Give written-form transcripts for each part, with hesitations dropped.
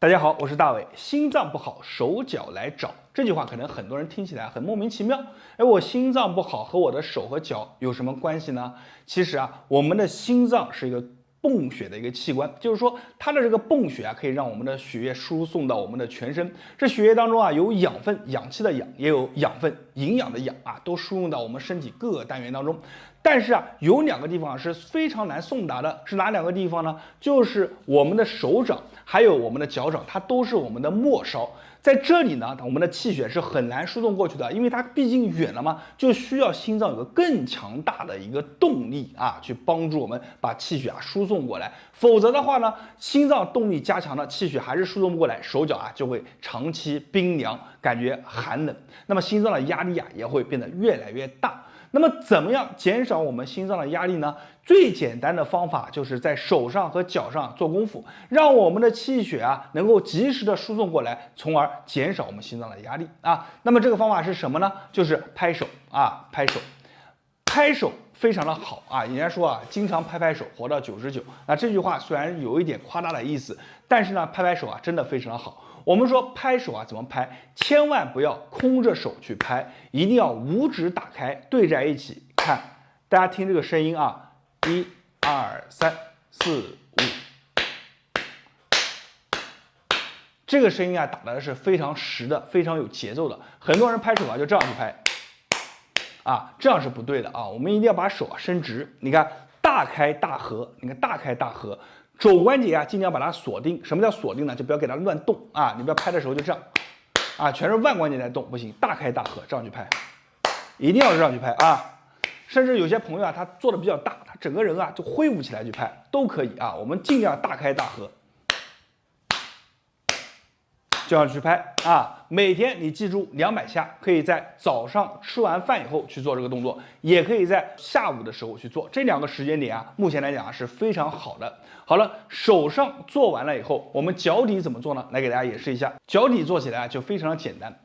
大家好，我是大伟。心脏不好，手脚来找。这句话可能很多人听起来很莫名其妙。我心脏不好和我的手和脚有什么关系呢？其实我们的心脏是一个泵血的一个器官，就是说它的这个泵血可以让我们的血液输送到我们的全身。这血液当中有养分，氧气的氧，也有养分，营养的养都输送到我们身体各个单元当中。但是有两个地方是非常难送达的，是哪两个地方呢？就是我们的手掌，还有我们的脚掌，它都是我们的末梢。在这里呢，我们的气血是很难输送过去的，因为它毕竟远了嘛，就需要心脏有个更强大的一个动力去帮助我们把气血输送过来。否则的话呢，心脏动力加强了，气血还是输送不过来，手脚就会长期冰凉，感觉寒冷。那么心脏的压力也会变得越来越大。那么怎么样减少我们心脏的压力呢？最简单的方法就是在手上和脚上做功夫，让我们的气血能够及时的输送过来，从而减少我们心脏的压力那么这个方法是什么呢？就是拍手拍手，拍手非常的好人家说经常拍拍手，活到99。那这句话虽然有一点夸大的意思，但是呢，拍拍手真的非常的好。我们说拍手怎么拍？千万不要空着手去拍，一定要五指打开对在一起看。大家听这个声音1、2、3、4、5，这个声音打的是非常实的，非常有节奏的。很多人拍手就这样去拍这样是不对的我们一定要把手伸直。你看大开大合，你看大开大合。肘关节尽量把它锁定。什么叫锁定呢？就不要给它乱动你不要拍的时候就这样全是腕关节在动，不行，大开大合这样去拍，一定要这样去拍甚至有些朋友他做的比较大，他整个人就挥舞起来去拍都可以我们尽量大开大合，这样去拍每天你记住200下，可以在早上吃完饭以后去做这个动作，也可以在下午的时候去做。这2个时间点目前来讲是非常好的。好了，手上做完了以后，我们脚底怎么做呢？来给大家演示一下。脚底做起来就非常的简单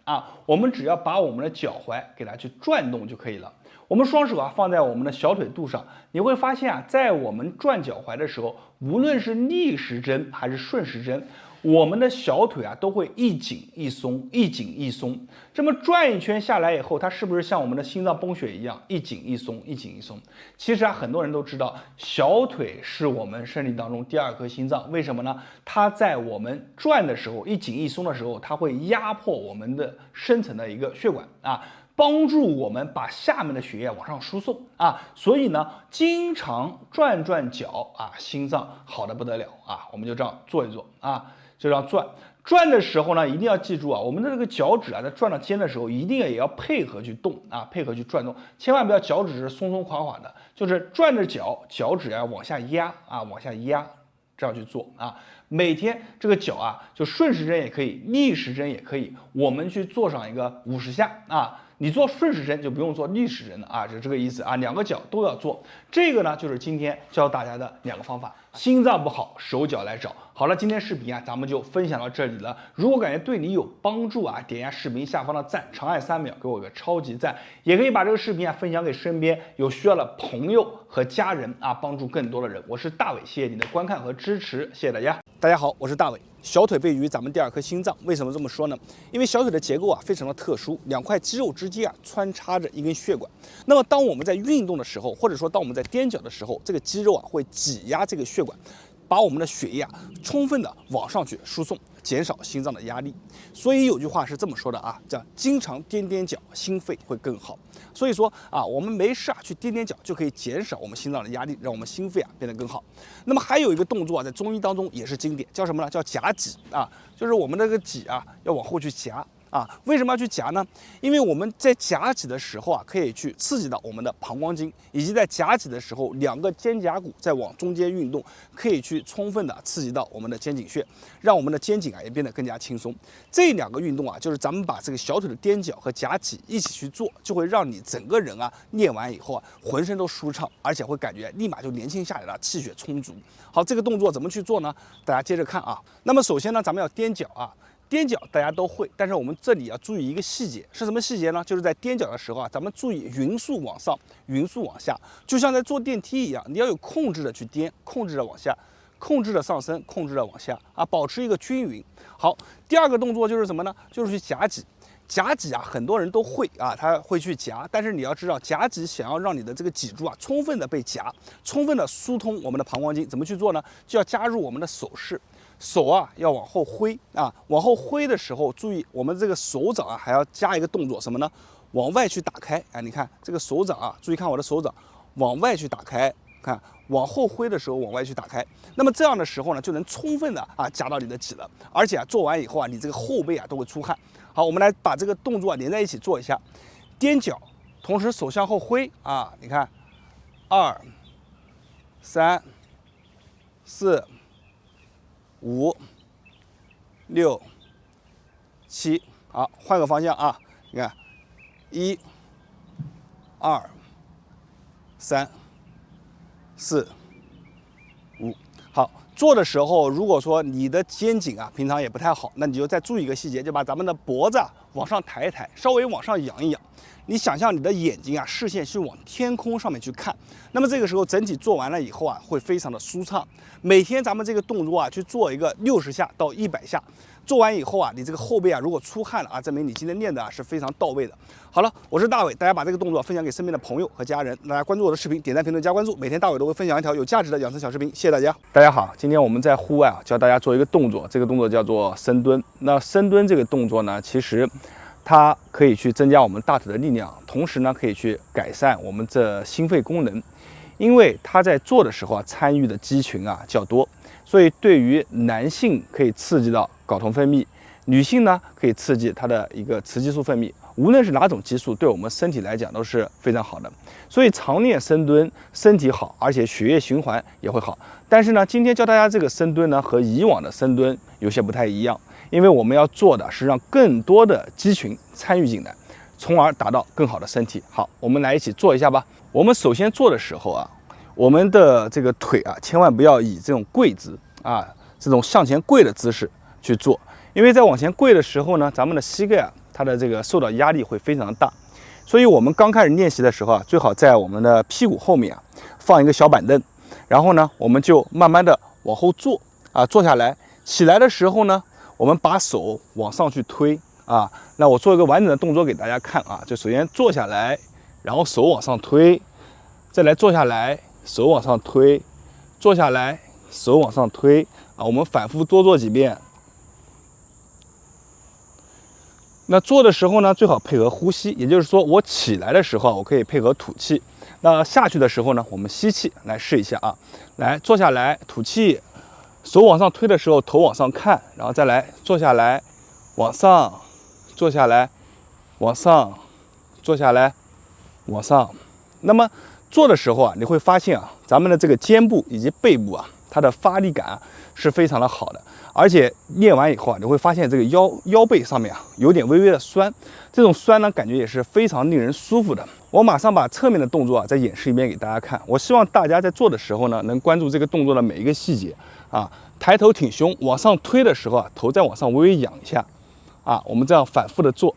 我们只要把我们的脚踝给它去转动就可以了。我们双手放在我们的小腿肚上，你会发现在我们转脚踝的时候，无论是逆时针还是顺时针，我们的小腿都会一紧一松，一紧一松。这么转一圈下来以后，它是不是像我们的心脏泵血一样一紧一松，一紧一松？其实很多人都知道，小腿是我们身体当中第2颗心脏。为什么呢？它在我们转的时候，一紧一松的时候，它会压迫我们的深层的一个血管帮助我们把下面的血液往上输送所以呢，经常转转脚心脏好的不得了我们就这样做一做就这样转的时候呢，一定要记住我们的这个脚趾在转到肩的时候，一定也要配合去动配合去转动，千万不要脚趾是松松垮垮的，就是转着脚趾要往下压往下压，这样去做每天这个脚就顺时针也可以，逆时针也可以，我们去做上一个50下你做顺时针就不用做逆时针了就这个意思2个脚都要做。这个呢就是今天教大家的2个方法。心脏不好，手脚来找。好了，今天视频咱们就分享到这里了。如果感觉对你有帮助点一下视频下方的赞，长按3秒给我个超级赞。也可以把这个视频分享给身边有需要的朋友和家人帮助更多的人。我是大伟，谢谢你的观看和支持，谢谢大家。大家好，我是大伟。小腿位于咱们第2颗心脏，为什么这么说呢？因为小腿的结构非常的特殊，2块肌肉之间穿插着一根血管。那么当我们在运动的时候，或者说当我们在踮脚的时候，这个肌肉会挤压这个血管，把我们的血液充分的往上去输送，减少心脏的压力。所以有句话是这么说的叫经常踮踮脚，心肺会更好。所以说我们没事去踮踮脚，就可以减少我们心脏的压力，让我们心肺变得更好。那么还有一个动作在中医当中也是经典，叫什么呢？叫夹脊就是我们这个脊要往后去夹。为什么要去夹呢？因为我们在夹脊的时候可以去刺激到我们的膀胱经，以及在夹脊的时候，2个肩胛骨在往中间运动，可以去充分的刺激到我们的肩颈穴，让我们的肩颈也变得更加轻松。这2个运动就是咱们把这个小腿的踮脚和夹脊一起去做，就会让你整个人练完以后浑身都舒畅，而且会感觉立马就年轻下来了，气血充足。好，这个动作怎么去做呢？大家接着看那么首先呢，咱们要踮脚踮脚大家都会，但是我们这里要注意一个细节，是什么细节呢？就是在踮脚的时候咱们注意匀速往上，匀速往下，就像在坐电梯一样，你要有控制的去踮，控制的往下，控制着上升，控制着往下啊，保持一个均匀。好，第二个动作就是什么呢？就是去夹脊。夹脊啊，很多人都会啊，他会去夹，但是你要知道，夹脊想要让你的这个脊柱啊充分的被夹，充分的疏通我们的膀胱经，怎么去做呢？就要加入我们的手势，手啊要往后挥啊，往后挥的时候，注意我们这个手掌啊还要加一个动作，什么呢？往外去打开啊，你看这个手掌啊，注意看我的手掌往外去打开，看往后挥的时候往外去打开，那么这样的时候呢，就能充分的啊夹到你的脊了，而且啊做完以后啊，你这个后背啊都会出汗。好，我们来把这个动作连在一起做一下，踮脚，同时手向后挥啊，你看，2、3、4、5、6、7，好，换个方向啊，你看，1、2、3、4、5，好。做的时候，如果说你的肩颈啊平常也不太好，那你就再注意一个细节，就把咱们的脖子啊往上抬一抬，稍微往上仰一仰。你想象你的眼睛啊视线是往天空上面去看，那么这个时候整体做完了以后啊会非常的舒畅。每天咱们这个动作啊去做一个60下到100下，做完以后啊你这个后背啊如果出汗了啊，证明你今天练的啊是非常到位的。好了，我是大伟，大家把这个动作分享给身边的朋友和家人，大家关注我的视频，点赞、评论、加关注，每天大伟都会分享一条有价值的养生小视频，谢谢大家。大家好，今天我们在户外啊教大家做一个动作，这个动作叫做深蹲。那深蹲这个动作呢，其实它可以去增加我们大腿的力量，同时呢可以去改善我们这心肺功能，因为它在做的时候啊参与的肌群啊较多，所以对于男性可以刺激到睾酮分泌，女性呢可以刺激它的一个雌激素分泌。无论是哪种激素，对我们身体来讲都是非常好的，所以常练深蹲，身体好，而且血液循环也会好。但是呢，今天教大家这个深蹲呢，和以往的深蹲有些不太一样，因为我们要做的是让更多的肌群参与进来，从而达到更好的身体。好，我们来一起做一下吧。我们首先做的时候啊，我们的这个腿啊，千万不要以这种跪姿啊，这种向前跪的姿势去做，因为在往前跪的时候呢，咱们的膝盖啊，它的这个受到压力会非常的大，所以我们刚开始练习的时候啊，最好在我们的屁股后面啊放一个小板凳，然后呢，我们就慢慢的往后坐啊，坐下来，起来的时候呢，我们把手往上去推啊。那我做一个完整的动作给大家看啊，就首先坐下来，然后手往上推，再来坐下来，手往上推，坐下来，手往上推啊，我们反复多做几遍。那做的时候呢，最好配合呼吸，也就是说，我起来的时候我可以配合吐气，那下去的时候呢，我们吸气，来试一下啊，来坐下来吐气，手往上推的时候头往上看，然后再来坐下来，往上，坐下来，往上，坐下来，往上。那么做的时候啊，你会发现啊，咱们的这个肩部以及背部啊，它的发力感是非常的好的。而且练完以后啊，你会发现这个腰背上面啊有点微微的酸，这种酸呢感觉也是非常令人舒服的。我马上把侧面的动作啊再演示一遍给大家看。我希望大家在做的时候呢，能关注这个动作的每一个细节啊。抬头挺胸，往上推的时候啊，头再往上微微仰一下啊。我们这样反复的做，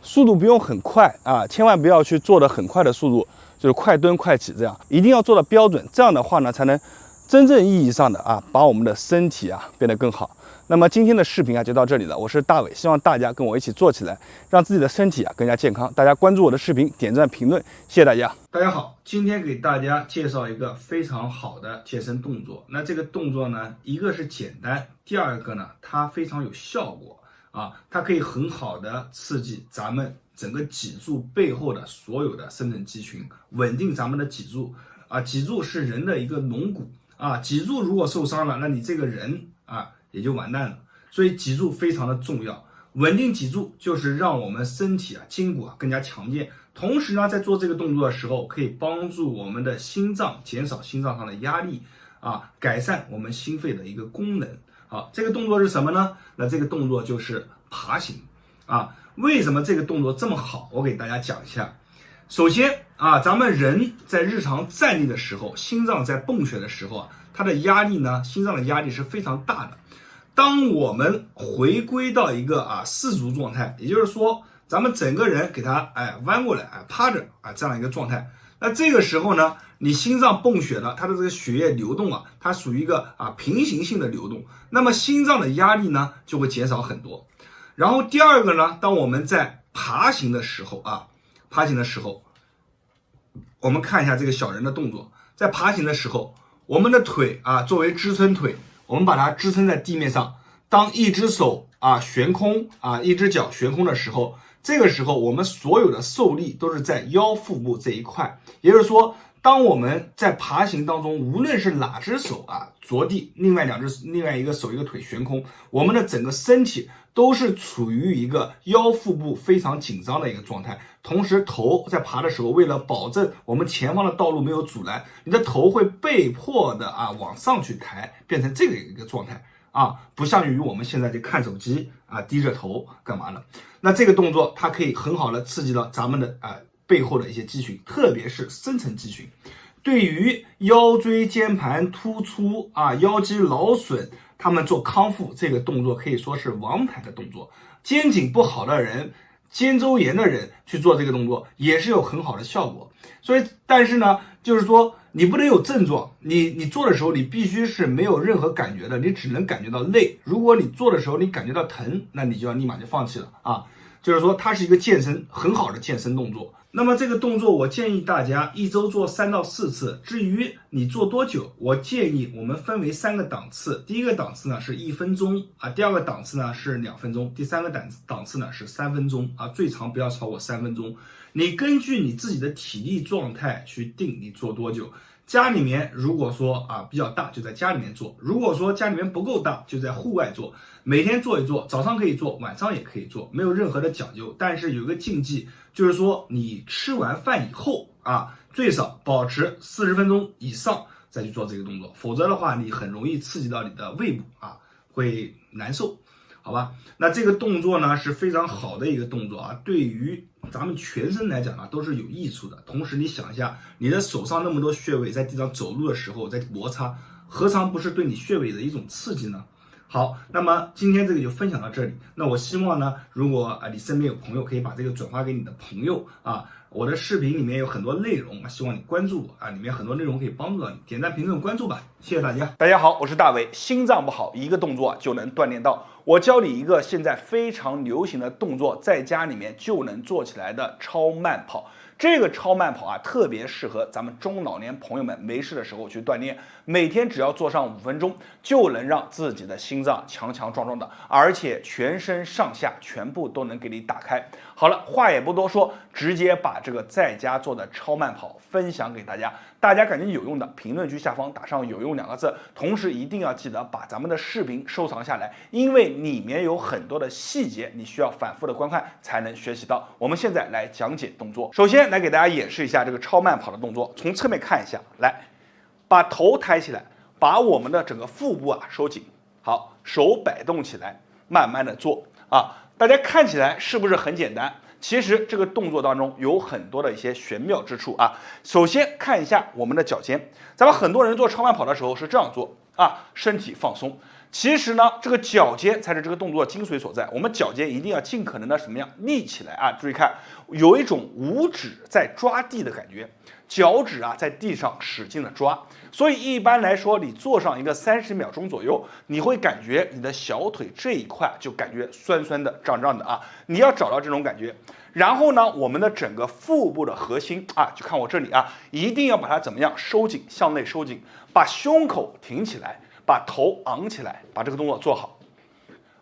速度不用很快啊，千万不要去做的很快的速度，就是快蹲快起这样，一定要做到标准。这样的话呢，才能真正意义上的啊，把我们的身体啊变得更好。那么今天的视频啊就到这里了，我是大伟，希望大家跟我一起做起来，让自己的身体啊更加健康。大家关注我的视频，点赞评论，谢谢大家。大家好，今天给大家介绍一个非常好的健身动作。那这个动作呢，一个是简单，第二个呢，它非常有效果啊，它可以很好的刺激咱们整个脊柱背后的所有的深层肌群，稳定咱们的脊柱啊。脊柱是人的一个龙骨啊，脊柱如果受伤了，那你这个人啊也就完蛋了。所以脊柱非常的重要，稳定脊柱就是让我们身体啊筋骨啊更加强健。同时呢，在做这个动作的时候，可以帮助我们的心脏减少心脏上的压力啊，改善我们心肺的一个功能。好，这个动作是什么呢？那这个动作就是爬行啊。为什么这个动作这么好？我给大家讲一下。首先啊，咱们人在日常站立的时候，心脏在泵血的时候啊，它的压力呢，心脏的压力是非常大的。当我们回归到一个四足状态，也就是说，咱们整个人给它弯过来趴着这样一个状态，那这个时候呢，你心脏泵血呢，它的这个血液流动啊，它属于一个平行性的流动，那么心脏的压力呢就会减少很多。然后第二个呢，当我们在爬行的时候，我们看一下这个小人的动作，在爬行的时候，我们的腿作为支撑腿，我们把它支撑在地面上，当一只手悬空一只脚悬空的时候，这个时候我们所有的受力都是在腰腹部这一块，也就是说，当我们在爬行当中，无论是哪只手着地，另外一个手一个腿悬空，我们的整个身体都是处于一个腰腹部非常紧张的一个状态。同时头在爬的时候，为了保证我们前方的道路没有阻拦，你的头会被迫的往上去抬，变成这个一个状态不像于我们现在就看手机低着头干嘛呢？那这个动作它可以很好的刺激到咱们的背后的一些肌群，特别是深层肌群。对于腰椎间盘突出腰肌劳损，他们做康复这个动作可以说是王牌的动作。肩颈不好的人，肩周炎的人去做这个动作也是有很好的效果。所以但是呢，就是说你不能有症状，你做的时候你必须是没有任何感觉的，你只能感觉到累。如果你做的时候你感觉到疼，那你就要立马就放弃了就是说它是一个很好的健身动作。那么这个动作我建议大家一周做3到4次，至于你做多久，我建议我们分为3个档次。第一个档次呢是1分钟第二个档次呢是2分钟，第三个档次呢是3分钟最长不要超过3分钟。你根据你自己的体力状态去定你做多久。家里面如果说比较大，就在家里面做；如果说家里面不够大，就在户外做。每天做一做，早上可以做，晚上也可以做，没有任何的讲究。但是有一个禁忌，就是说你吃完饭以后最少保持40分钟以上再去做这个动作，否则的话你很容易刺激到你的胃部会难受。好吧，那这个动作呢是非常好的一个动作对于咱们全身来讲都是有益处的。同时你想一下，你的手上那么多穴位，在地上走路的时候在摩擦，何尝不是对你穴位的一种刺激呢？好，那么今天这个就分享到这里。那我希望呢，如果你身边有朋友，可以把这个转发给你的朋友我的视频里面有很多内容希望你关注我里面很多内容可以帮助到你，点赞、评论、关注吧，谢谢大家。大家好，我是大伟。心脏不好，一个动作就能锻炼到。我教你一个现在非常流行的动作，在家里面就能做起来的超慢跑。这个超慢跑特别适合咱们中老年朋友们没事的时候去锻炼，每天只要做上5分钟，就能让自己的心脏强强壮壮的，而且全身上下全部都能给你打开。好了，话也不多说，直接把这个在家做的超慢跑分享给大家。大家感觉有用的，评论区下方打上"有用"2个字，同时一定要记得把咱们的视频收藏下来，因为里面有很多的细节，你需要反复的观看才能学习到。我们现在来讲解动作，首先来给大家演示一下这个超慢跑的动作，从侧面看一下，来，把头抬起来，把我们的整个腹部收紧，好，手摆动起来，慢慢的做大家看起来是不是很简单？其实这个动作当中有很多的一些玄妙之处首先看一下我们的脚尖，咱们很多人做超慢跑的时候是这样做身体放松。其实呢，这个脚尖才是这个动作精髓所在。我们脚尖一定要尽可能的什么样立起来注意看，有一种五指在抓地的感觉，脚趾在地上使劲的抓。所以一般来说，你做上一个30秒钟左右，你会感觉你的小腿这一块就感觉酸酸的、胀胀的你要找到这种感觉。然后呢，我们的整个腹部的核心就看我这里一定要把它怎么样收紧，向内收紧，把胸口挺起来，把头昂起来，把这个动作做好。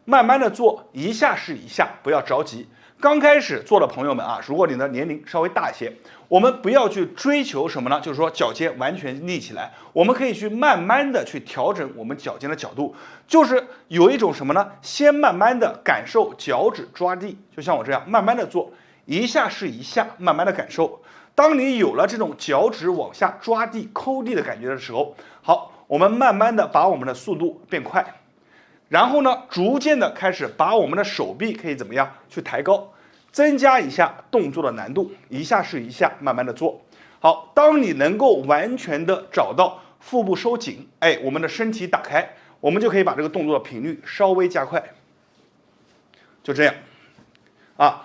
慢慢的做，一下是一下，不要着急。刚开始做的朋友们如果你的年龄稍微大一些，我们不要去追求什么呢？就是说脚尖完全立起来，我们可以去慢慢的去调整我们脚尖的角度，就是有一种什么呢？先慢慢的感受脚趾抓地，就像我这样慢慢的做，一下是一下，慢慢的感受。当你有了这种脚趾往下抓地、抠地的感觉的时候，好，我们慢慢的把我们的速度变快。然后呢，逐渐的开始把我们的手臂可以怎么样去抬高，增加一下动作的难度，一下是一下，慢慢的做好。当你能够完全的找到腹部收紧，我们的身体打开，我们就可以把这个动作的频率稍微加快，就这样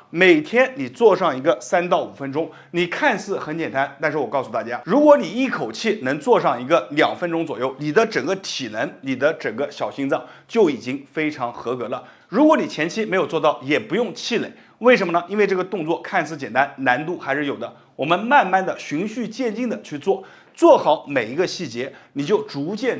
每天你做上一个3到5分钟，你看似很简单，但是我告诉大家，如果你一口气能做上一个2分钟左右，你的整个体能，你的整个小心脏就已经非常合格了。如果你前期没有做到，也不用气馁。为什么呢？因为这个动作看似简单，难度还是有的。我们慢慢的循序渐进的去做。做好每一个细节，你就逐渐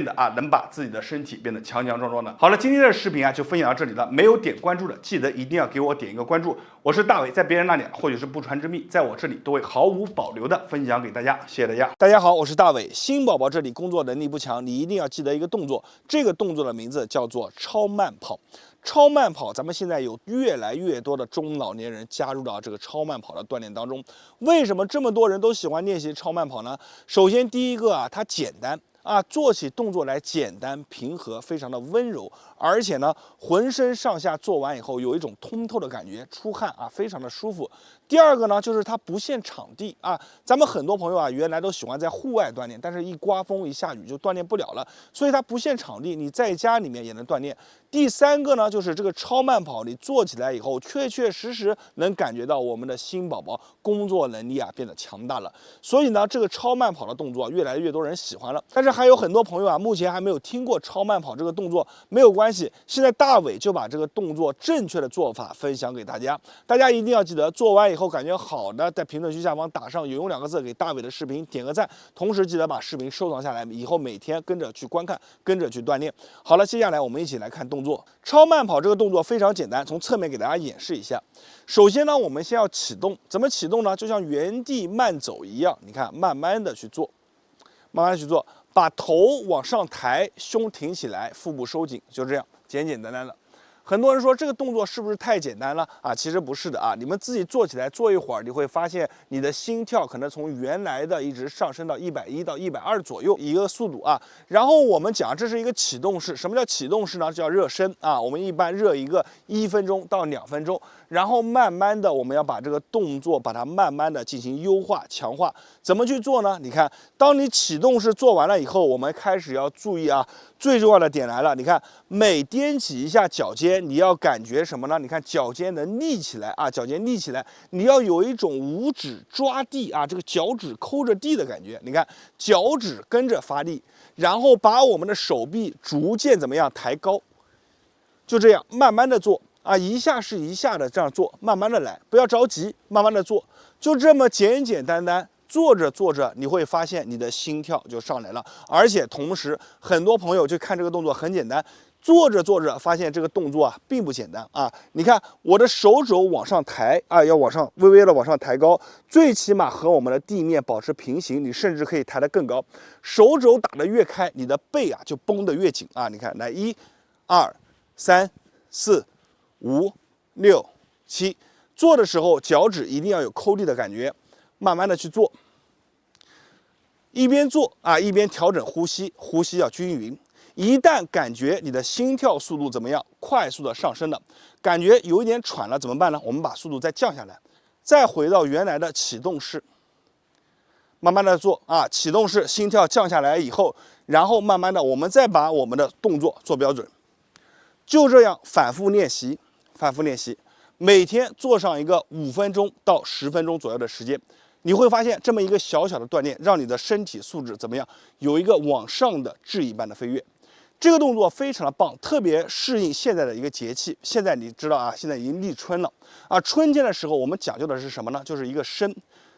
的能把自己的身体变得强强壮壮的。好了，今天的视频就分享到这里了。没有点关注的，记得一定要给我点一个关注。我是大伟，在别人那里或许是不传之秘，在我这里都会毫无保留的分享给大家。谢谢大家。大家好，我是大伟。新宝宝这里工作能力不强，你一定要记得一个动作，这个动作的名字叫做超慢跑。超慢跑，咱们现在有越来越多的中老年人加入到这个超慢跑的锻炼当中。为什么这么多人都喜欢练习超慢跑呢？首先，第一个它简单做起动作来简单平和，非常的温柔，而且呢，浑身上下做完以后有一种通透的感觉，出汗非常的舒服。第二个呢，就是它不限场地咱们很多朋友原来都喜欢在户外锻炼，但是一刮风一下雨就锻炼不了了，所以它不限场地，你在家里面也能锻炼。第三个呢，就是这个超慢跑，你做起来以后，确实能感觉到我们的新宝宝工作能力变得强大了。所以呢，这个超慢跑的动作越来越多人喜欢了。但是还有很多朋友目前还没有听过超慢跑这个动作，没有关系，现在大伟就把这个动作正确的做法分享给大家。大家一定要记得，做完以后感觉好的，在评论区下方打上有用2个字，给大伟的视频点个赞，同时记得把视频收藏下来，以后每天跟着去观看，跟着去锻炼。好了，接下来我们一起来看动作。超慢跑这个动作非常简单，从侧面给大家演示一下。首先呢，我们先要启动，怎么启动呢？就像原地慢走一样，你看，慢慢的去做，把头往上抬，胸挺起来，腹部收紧，就这样，简简单单的。很多人说这个动作是不是太简单了其实不是的你们自己做起来，做一会儿，你会发现你的心跳可能从原来的一直上升到110到120左右一个速度然后我们讲这是一个启动式，什么叫启动式呢？叫热身我们一般热一个1分钟到2分钟，然后慢慢的我们要把这个动作把它慢慢的进行优化强化。怎么去做呢？你看，当你启动式做完了以后，我们开始要注意最重要的点来了，你看每踮起一下脚尖，你要感觉什么呢？你看脚尖能立起来脚尖立起来，你要有一种五指抓地这个脚趾抠着地的感觉。你看脚趾跟着发力，然后把我们的手臂逐渐怎么样抬高，就这样慢慢的做一下是一下的这样做，慢慢的来，不要着急，慢慢的做，就这么简简单单。做着，你会发现你的心跳就上来了，而且同时，很多朋友就看这个动作很简单，做着发现这个动作并不简单你看我的手肘往上抬要往上微微的往上抬高，最起码和我们的地面保持平行，你甚至可以抬得更高。手肘打得越开，你的背就绷得越紧你看，来1、2、3、4、5、6、7，做的时候脚趾一定要有抠地的感觉，慢慢的去做。一边做一边调整呼吸，呼吸要均匀。一旦感觉你的心跳速度怎么样，快速的上升了，感觉有一点喘了，怎么办呢？我们把速度再降下来，再回到原来的启动式，慢慢的做启动式，心跳降下来以后，然后慢慢的我们再把我们的动作做标准，就这样反复练习，每天做上一个5分钟到10分钟左右的时间。你会发现这么一个小小的锻炼，让你的身体素质怎么样？有一个往上的质一般的飞跃。这个动作非常的棒，特别适应现在的一个节气。现在你知道现在已经立春了春天的时候我们讲究的是什么呢？就是一个伸。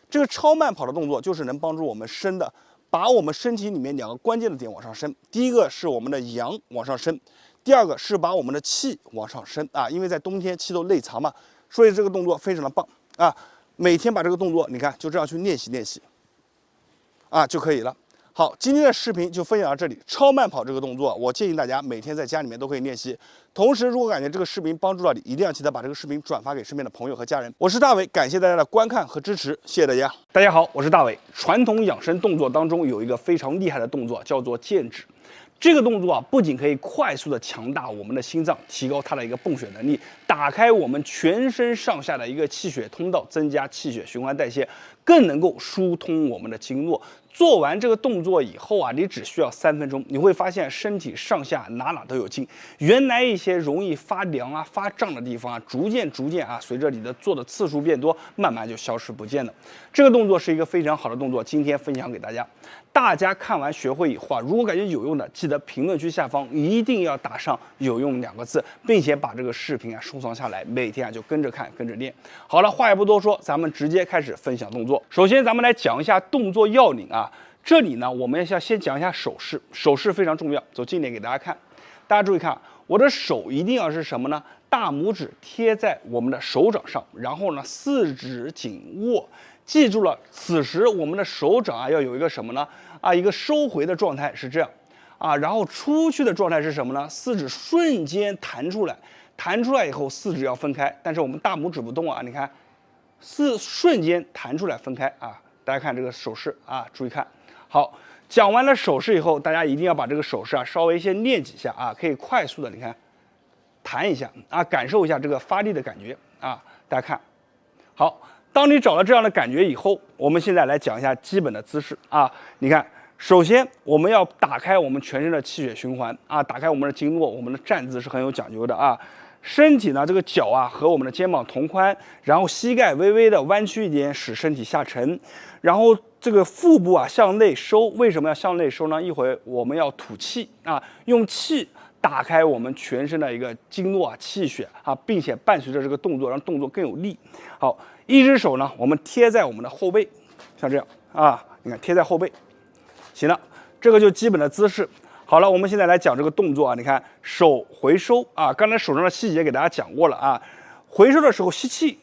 这个超慢跑的动作就是能帮助我们伸的，把我们身体里面2个关键的点往上升。第一个是我们的阳往上升，第二个是把我们的气往上升因为在冬天气都内藏嘛，所以这个动作非常的棒每天把这个动作，你看就这样去练习就可以了。好，今天的视频就分享到这里。超慢跑这个动作，我建议大家每天在家里面都可以练习。同时，如果感觉这个视频帮助到你，一定要记得把这个视频转发给身边的朋友和家人。我是大伟，感谢大家的观看和支持，谢谢大家。大家好，我是大伟。传统养生动作当中有一个非常厉害的动作，叫做剑指。这个动作不仅可以快速的强大我们的心脏，提高它的一个泵血能力，打开我们全身上下的一个气血通道，增加气血循环代谢，更能够疏通我们的经络。做完这个动作以后啊，你只需要3分钟，你会发现身体上下哪都有劲。原来一些容易发凉啊、发胀的地方啊，逐渐啊，随着你的做的次数变多，慢慢就消失不见了。这个动作是一个非常好的动作，今天分享给大家。大家看完学会以后啊，如果感觉有用的，记得评论区下方一定要打上“有用”2个字，并且把这个视频啊收藏下来，每天啊就跟着看，跟着练。好了，话也不多说，咱们直接开始分享动作。首先，咱们来讲一下动作要领啊。这里呢，我们要先讲一下手势，手势非常重要。走近点给大家看，大家注意看，我的手一定要是什么呢？大拇指贴在我们的手掌上，然后呢，4指紧握。记住了，此时我们的手掌啊要有一个什么呢？一个收回的状态是这样啊，然后出去的状态是什么呢？4指瞬间弹出来，弹出来以后4指要分开，但是我们大拇指不动啊，你看瞬间弹出来分开啊，大家看这个手势啊，注意看。好，讲完了手势以后，大家一定要把这个手势啊稍微先练几下啊，可以快速的你看弹一下啊，感受一下这个发力的感觉啊，大家看。好，当你找到这样的感觉以后，我们现在来讲一下基本的姿势啊，你看。首先，我们要打开我们全身的气血循环啊，打开我们的经络。我们的站姿是很有讲究的啊。身体呢，这个脚啊和我们的肩膀同宽，然后膝盖微微的弯曲一点，使身体下沉。然后这个腹部啊向内收。为什么要向内收呢？一会儿我们要吐气啊，用气打开我们全身的一个经络啊、气血啊，并且伴随着这个动作，让动作更有力。好，一只手呢，我们贴在我们的后背，像这样啊，你看贴在后背。行了，这个就基本的姿势。好了，我们现在来讲这个动作啊。你看手回收啊，刚才手上的细节给大家讲过了啊。回收的时候吸气，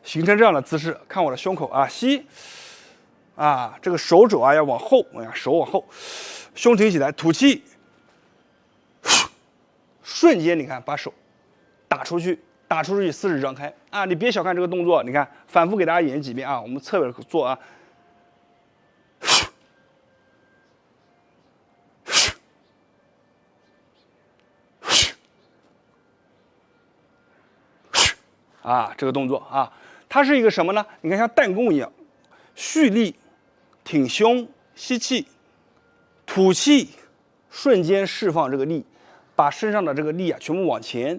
形成这样的姿势。看我的胸口啊，吸啊，这个手肘啊要往后，手往后，胸挺起来，吐气，瞬间你看把手打出去，4指张开啊。你别小看这个动作，你看反复给大家演几遍啊。我们侧边做啊。这个动作啊，它是一个什么呢？你看像弹弓一样，蓄力，挺胸，吸气，吐气，瞬间释放这个力，把身上的这个力啊全部往前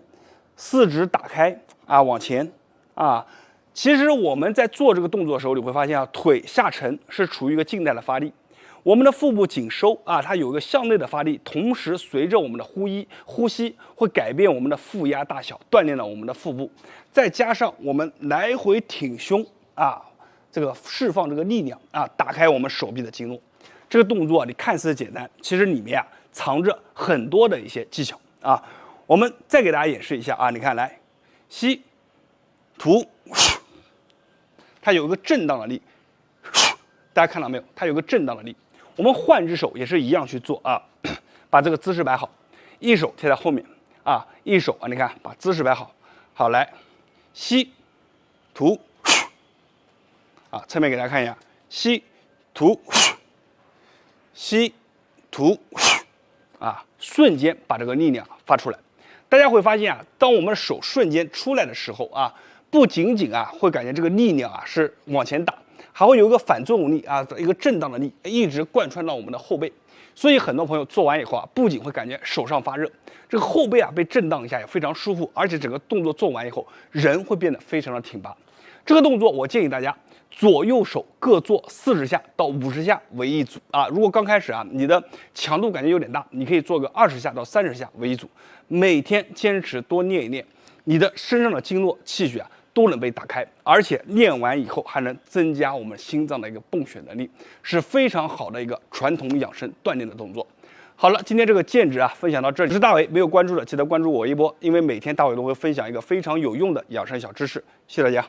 ，4指打开啊，往前啊。其实我们在做这个动作的时候，你会发现啊，腿下沉是处于一个静态的发力。我们的腹部紧收啊，它有一个向内的发力，同时随着我们的呼吸会改变我们的腹压大小，锻炼了我们的腹部。再加上我们来回挺胸啊，这个释放这个力量啊，打开我们手臂的经络。这个动作你看似简单，其实里面啊藏着很多的一些技巧啊。我们再给大家演示一下啊，你看来吸吐，它有一个震荡的力，大家看到没有？它有个震荡的力。我们换只手也是一样去做啊，把这个姿势摆好，一手贴在后面啊，一手啊，你看把姿势摆好，好来吸吐啊，侧面给大家看一下，吸吐吸吐啊，瞬间把这个力量发出来。大家会发现啊，当我们的手瞬间出来的时候啊，不仅仅啊会感觉这个力量啊是往前打。还会有一个反作用力啊，一个震荡的力，一直贯穿到我们的后背。所以很多朋友做完以后啊，不仅会感觉手上发热，这个后背啊被震荡一下也非常舒服，而且整个动作做完以后，人会变得非常的挺拔。这个动作我建议大家左右手各做40下到50下为一组啊。如果刚开始啊你的强度感觉有点大，你可以做个20下到30下为一组，每天坚持多练一练，你的身上的经络气血啊都能被打开，而且练完以后还能增加我们心脏的一个泵血能力，是非常好的一个传统养生锻炼的动作。好了，今天这个剑指啊分享到这里。我是大伟，没有关注的记得关注我一波，因为每天大伟都会分享一个非常有用的养生小知识。谢谢大家。